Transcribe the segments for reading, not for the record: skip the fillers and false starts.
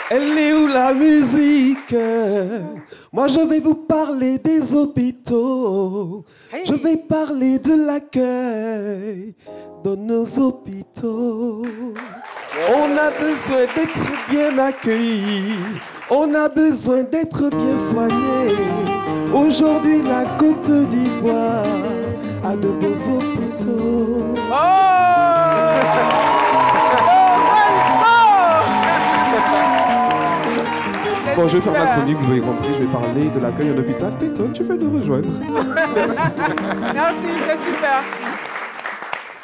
Elle est où la musique? Moi je vais vous parler des hôpitaux. Je vais parler de l'accueil dans nos hôpitaux. On a besoin d'être bien accueillis. On a besoin d'être bien soignés. Aujourd'hui la Côte d'Ivoire a de beaux hôpitaux. Bon, je vais faire ma chronique, vous avez compris, je vais parler de l'accueil en hôpital. Et toi, tu veux nous rejoindre. Merci. Merci, c'est super.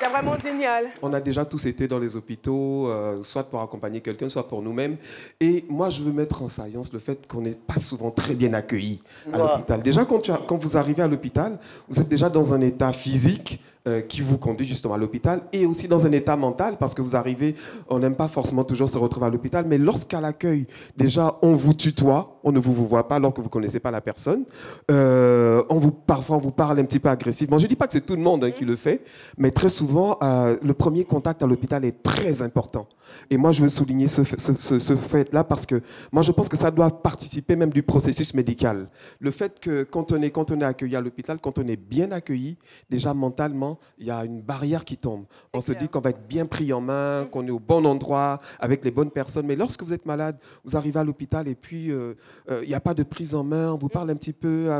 C'est vraiment génial. On a déjà tous été dans les hôpitaux, soit pour accompagner quelqu'un, soit pour nous-mêmes. Et moi, je veux mettre en science le fait qu'on n'est pas souvent très bien accueillis à l'hôpital. Déjà, quand vous arrivez à l'hôpital, vous êtes déjà dans un état physique qui vous conduit justement à l'hôpital et aussi dans un état mental parce que vous arrivez, on n'aime pas forcément toujours se retrouver à l'hôpital, mais lorsqu'à l'accueil, déjà, on vous tutoie, on ne vous voit pas alors que vous ne connaissez pas la personne. Parfois, on vous parle un petit peu agressivement. Je ne dis pas que c'est tout le monde qui le fait, mais très souvent, le premier contact à l'hôpital est très important. Et moi, je veux souligner ce fait-là parce que moi, je pense que ça doit participer même du processus médical. Le fait que quand on est accueilli à l'hôpital, quand on est bien accueilli, déjà mentalement, il y a une barrière qui tombe. On se dit qu'on va être bien pris en main, qu'on est au bon endroit, avec les bonnes personnes. Mais lorsque vous êtes malade, vous arrivez à l'hôpital et puis il n'y a pas de prise en main, on vous parle un petit peu,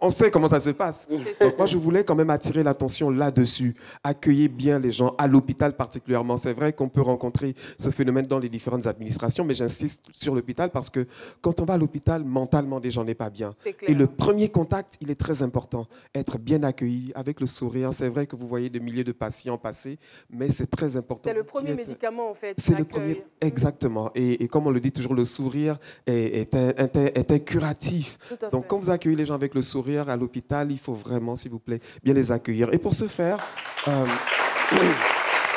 on sait comment ça se passe. Donc moi, je voulais quand même attirer l'attention là-dessus. Accueillez bien les gens à l'hôpital particulièrement. C'est vrai qu'on peut rencontrer ce phénomène dans les différentes administrations, mais j'insiste sur l'hôpital parce que quand on va à l'hôpital, mentalement, des gens n'est pas bien. Et le premier contact, il est très important. Être bien accueilli, avec le sourire. C'est vrai que vous voyez des milliers de patients passer, mais c'est très important. C'est le premier médicament, en fait. C'est le premier, exactement. Et comme on le dit toujours, le sourire est un curatif. Donc, quand vous accueillez les gens avec le sourire à l'hôpital, il faut vraiment, s'il vous plaît, bien les accueillir. Et pour ce faire,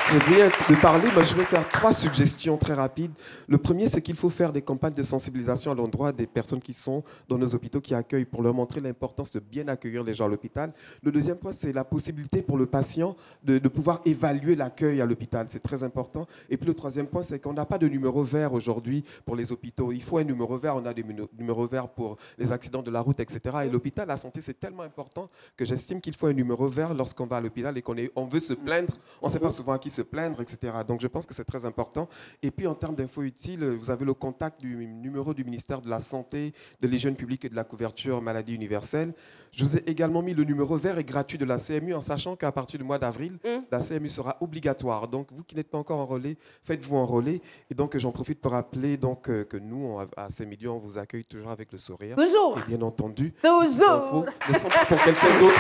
c'est bien de parler, mais je vais faire 3 suggestions très rapides. Le premier, c'est qu'il faut faire des campagnes de sensibilisation à l'endroit des personnes qui sont dans nos hôpitaux, qui accueillent, pour leur montrer l'importance de bien accueillir les gens à l'hôpital. Le deuxième point, c'est la possibilité pour le patient de pouvoir évaluer l'accueil à l'hôpital. C'est très important. Et puis le troisième point, c'est qu'on n'a pas de numéro vert aujourd'hui pour les hôpitaux. Il faut un numéro vert. On a des numéros verts pour les accidents de la route, etc. Et l'hôpital, la santé, c'est tellement important que j'estime qu'il faut un numéro vert lorsqu'on va à l'hôpital et qu'on veut se plaindre. On ne sait pas souvent à qui se plaindre, etc. Donc, je pense que c'est très important. Et puis, en termes d'infos utiles, vous avez le contact du numéro du ministère de la Santé, de l'Hygiène publique et de la couverture maladie universelle. Je vous ai également mis le numéro vert et gratuit de la CMU, en sachant qu'à partir du mois d'avril, la CMU sera obligatoire. Donc, vous qui n'êtes pas encore enrôlé, faites-vous enrôler. Et donc, j'en profite pour rappeler donc, que nous, à CMU, on vous accueille toujours avec le sourire. Toujours. Et bien entendu, toujours. ne sont pas pour quelqu'un d'autre,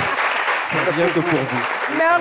c'est rien que pour vous. Merci.